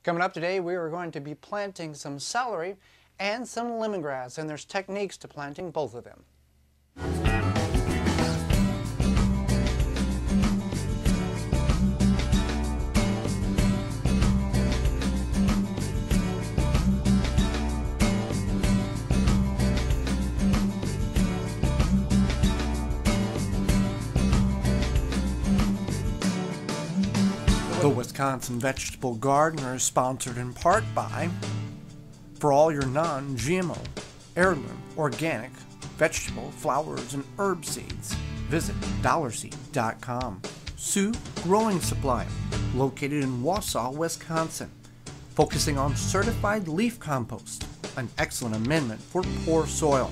Coming up today, we are going to be planting some celery and some lemongrass, and there's techniques to planting both of them. The Wisconsin Vegetable Gardener is sponsored in part by, for all your non-GMO, heirloom, organic, vegetable, flowers, and herb seeds, visit dollarseed.com. Sioux Growing Supply, located in Wausau, Wisconsin, focusing on certified leaf compost, an excellent amendment for poor soil,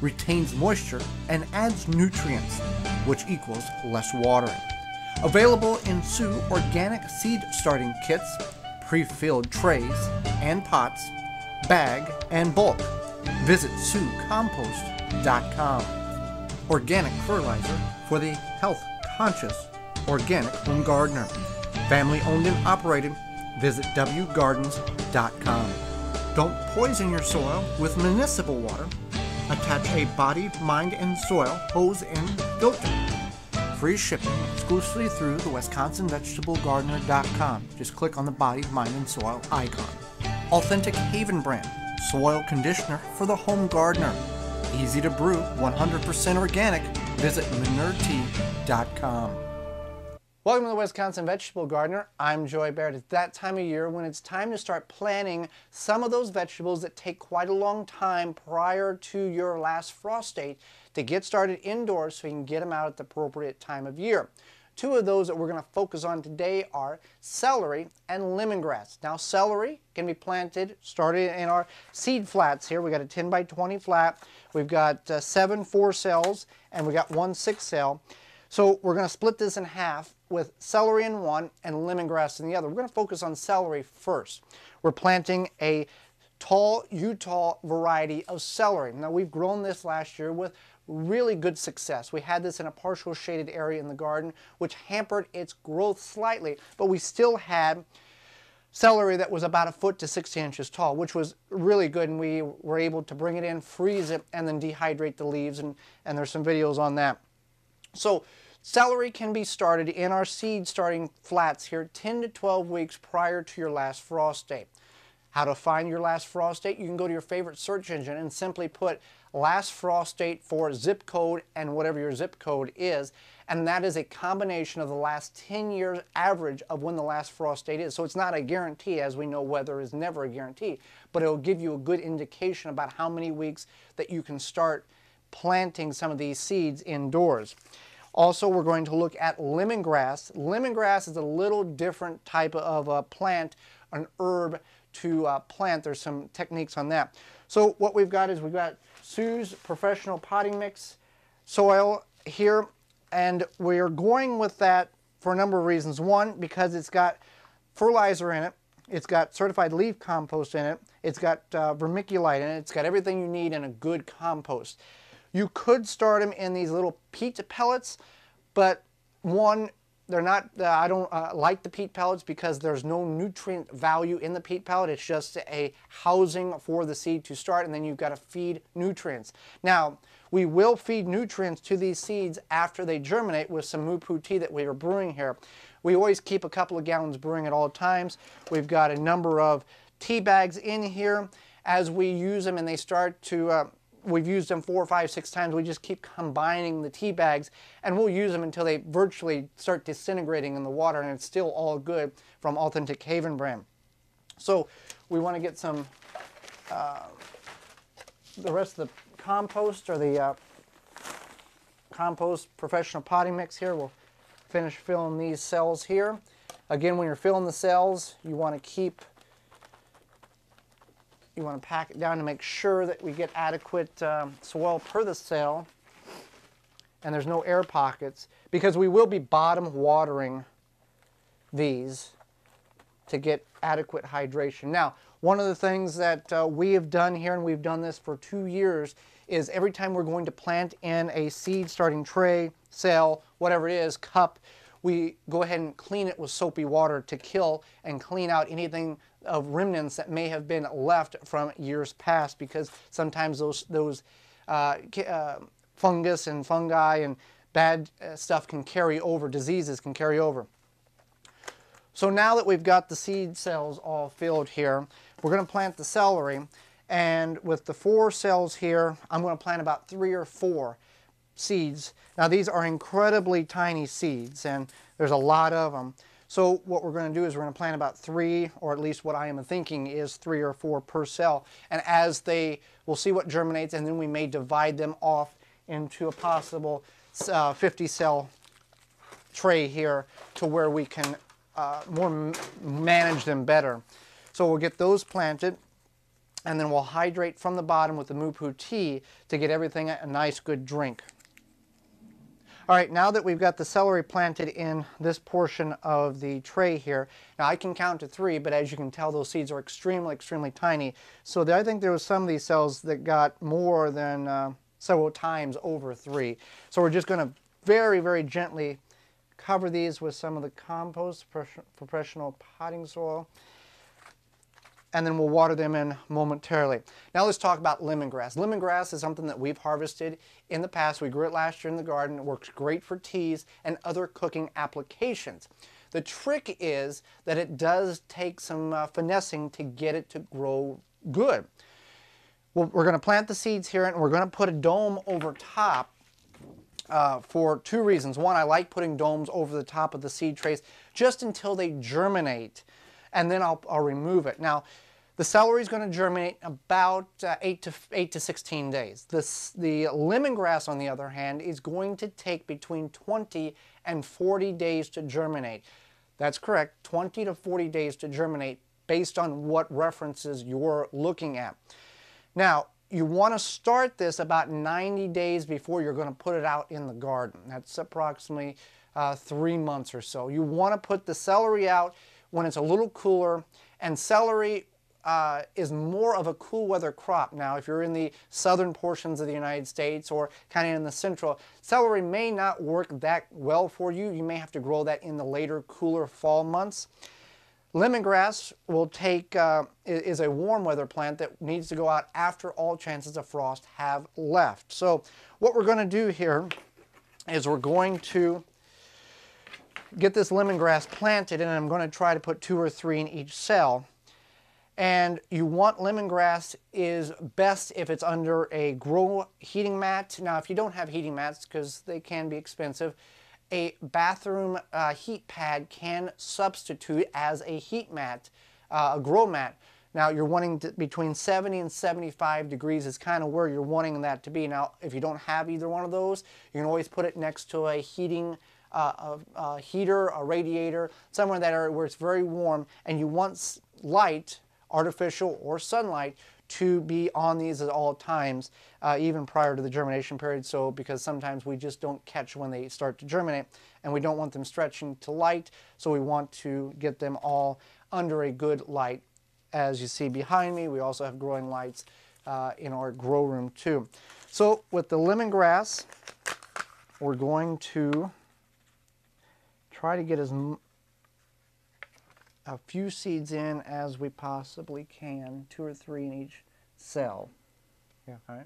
retains moisture and adds nutrients, which equals less watering. Available in Sioux organic seed starting kits, pre-filled trays and pots, bag and bulk. Visit SiouxCompost.com. Organic fertilizer for the health-conscious organic home gardener. Family owned and operated. Visit wgardens.com. Don't poison your soil with municipal water. Attach a body, mind, and soil hose and filter. Free shipping exclusively through the WisconsinVegetableGardener.com. Just click on the body, mind, and soil icon. Authentic Haven brand soil conditioner for the home gardener. Easy to brew, 100% organic. Visit ManureTea.com. Welcome to the Wisconsin Vegetable Gardener. I'm Joy Barrett. It's that time of year when it's time to start planting some of those vegetables that take quite a long time prior to your last frost date to get started indoors so you can get them out at the appropriate time of year. Two of those that we're going to focus on today are celery and lemongrass. Now celery can be planted starting in our seed flats here. We got a 10 by 20 flat. We've got 7 4-cells and we got 1 6-cell. So we're going to split this in half with celery in one and lemongrass in the other. We're going to focus on celery first. We're planting a tall Utah variety of celery. Now we've grown this last year with really good success. We had this in a partial shaded area in the garden which hampered its growth slightly, but we still had celery that was about 1 foot to 60 inches tall, which was really good, and we were able to bring it in, freeze it, and then dehydrate the leaves, and there's some videos on that. So celery can be started in our seed starting flats here 10 to 12 weeks prior to your last frost date. How to find your last frost date? You can go to your favorite search engine and simply put last frost date for zip code and whatever your zip code is, and that is a combination of the last 10 years average of when the last frost date is. So it's not a guarantee, as we know weather is never a guarantee, but it'll give you a good indication about how many weeks that you can start planting some of these seeds indoors. Also, we're going to look at lemongrass. Lemongrass is a little different type of a plant, an herb to plant. There's some techniques on that. So what we've got is we've got Sioux's Professional Potting Mix soil here, and we're going with that for a number of reasons. One, because it's got fertilizer in it, it's got certified leaf compost in it, it's got vermiculite in it, it's got everything you need in a good compost. You could start them in these little peat pellets, but one, they're not, I don't like the peat pellets because there's no nutrient value in the peat pellet. It's just a housing for the seed to start, and then you've got to feed nutrients. Now, we will feed nutrients to these seeds after they germinate with some Moo-Poo tea that we are brewing here. We always keep a couple of gallons brewing at all times. We've got a number of tea bags in here. As we use them and they start to we've used them 4, 5, 6 times. We just keep combining the tea bags, and we'll use them until they virtually start disintegrating in the water, and it's still all good from Authentic Haven brand. So we want to get some, the rest of the compost, or the compost professional potting mix here. We'll finish filling these cells here. Again, when you're filling the cells, you want to pack it down to make sure that we get adequate soil per the cell and there's no air pockets, because we will be bottom watering these to get adequate hydration. Now, one of the things that we have done here, and we've done this for 2 years, is every time we're going to plant in a seed starting tray, cell, whatever it is, cup, we go ahead and clean it with soapy water to kill and clean out anything of remnants that may have been left from years past, because sometimes those fungus and fungi and bad stuff can carry over, diseases can carry over. So now that we've got the seed cells all filled here, we're going to plant the celery, and with the 4 cells here, I'm going to plant about 3 or 4 seeds. Now these are incredibly tiny seeds, and there's a lot of them. So what we're going to do is we're going to plant about 3, or at least what I am thinking is 3 or 4 per cell. And as we'll see what germinates, and then we may divide them off into a possible 50 cell tray here to where we can manage them better. So we'll get those planted, and then we'll hydrate from the bottom with the Moo-Poo tea to get everything a nice good drink. All right, now that we've got the celery planted in this portion of the tray here, now I can count to 3, but as you can tell, those seeds are extremely, extremely tiny. So I think there was some of these cells that got more than several times over 3. So we're just going to very, very gently cover these with some of the compost, professional potting soil, and then we'll water them in momentarily. Now let's talk about lemongrass. Lemongrass is something that we've harvested in the past. We grew it last year in the garden. It works great for teas and other cooking applications. The trick is that it does take some finessing to get it to grow good. Well, we're going to plant the seeds here, and we're going to put a dome over top for 2 reasons. One, I like putting domes over the top of the seed trays just until they germinate, and then I'll remove it. Now, the celery is going to germinate about 8 to 16 days. The lemongrass, on the other hand, is going to take between 20 and 40 days to germinate. That's correct, 20 to 40 days to germinate based on what references you're looking at. Now, you want to start this about 90 days before you're going to put it out in the garden. That's approximately 3 months or so. You want to put the celery out when it's a little cooler, and celery is more of a cool weather crop. Now, if you're in the southern portions of the United States or kind of in the central, celery may not work that well for you. You may have to grow that in the later, cooler fall months. Lemongrass will is a warm weather plant that needs to go out after all chances of frost have left. So what we're going to do here is we're going to get this lemongrass planted, and I'm going to try to put 2 or 3 in each cell. And you want lemongrass is best if it's under a grow heating mat. Now, if you don't have heating mats, because they can be expensive, a bathroom heat pad can substitute as a heat mat, a grow mat. Now, you're wanting between 70 and 75 degrees is kind of where you're wanting that to be. Now, if you don't have either one of those, you can always put it next to a heating heater, a radiator, somewhere in that area where it's very warm, and you want light, artificial or sunlight, to be on these at all times, even prior to the germination period. So, because sometimes we just don't catch when they start to germinate, and we don't want them stretching to light, so we want to get them all under a good light. As you see behind me, we also have growing lights in our grow room too. So with the lemongrass, we're going to try to get a few seeds in as we possibly can, 2 or 3 in each cell. Yeah, all right.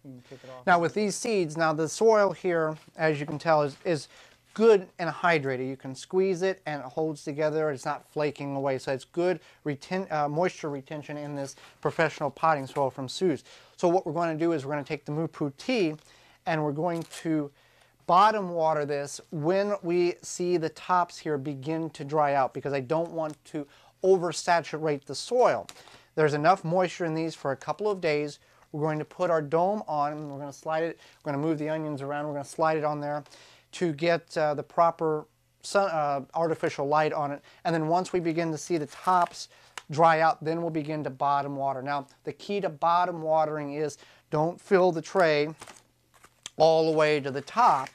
You can kick it off. Now with these seeds, now the soil here, as you can tell, is good and hydrated. You can squeeze it and it holds together. It's not flaking away. So it's good moisture retention in this professional potting soil from Sue's. So what we're going to do is we're going to take the Moo-Poo tea, and we're going to bottom water this when we see the tops here begin to dry out, because I don't want to oversaturate the soil. There's enough moisture in these for a couple of days. We're going to put our dome on, and we're going to slide it. We're going to move the onions around. We're going to slide it on there to get the proper artificial light on it. And then once we begin to see the tops dry out, then we'll begin to bottom water. Now, the key to bottom watering is don't fill the tray all the way to the top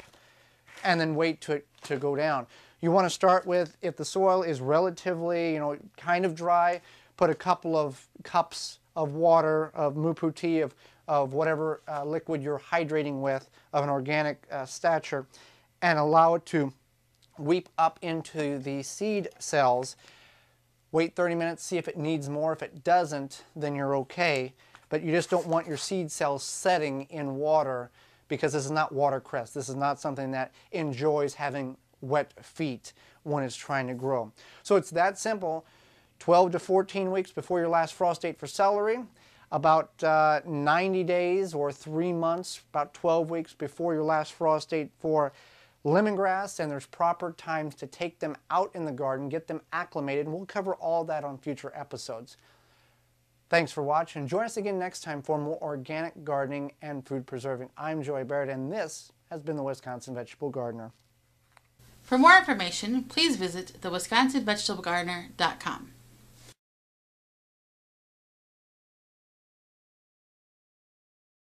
and then wait to go down. You want to start with, if the soil is relatively, kind of dry, put a couple of cups of water, of Moo-Poo tea, of whatever liquid you're hydrating with, of an organic stature, and allow it to weep up into the seed cells. Wait 30 minutes, see if it needs more. If it doesn't, then you're okay. But you just don't want your seed cells setting in water, because this is not watercress. This is not something that enjoys having wet feet when it's trying to grow. So it's that simple. 12 to 14 weeks before your last frost date for celery, about 90 days or 3 months, about 12 weeks before your last frost date for lemongrass, and there's proper times to take them out in the garden, get them acclimated, and we'll cover all that on future episodes. Thanks for watching. Join us again next time for more organic gardening and food preserving. I'm Joy Barrett, and this has been the Wisconsin Vegetable Gardener. For more information, please visit thewisconsinvegetablegardener.com.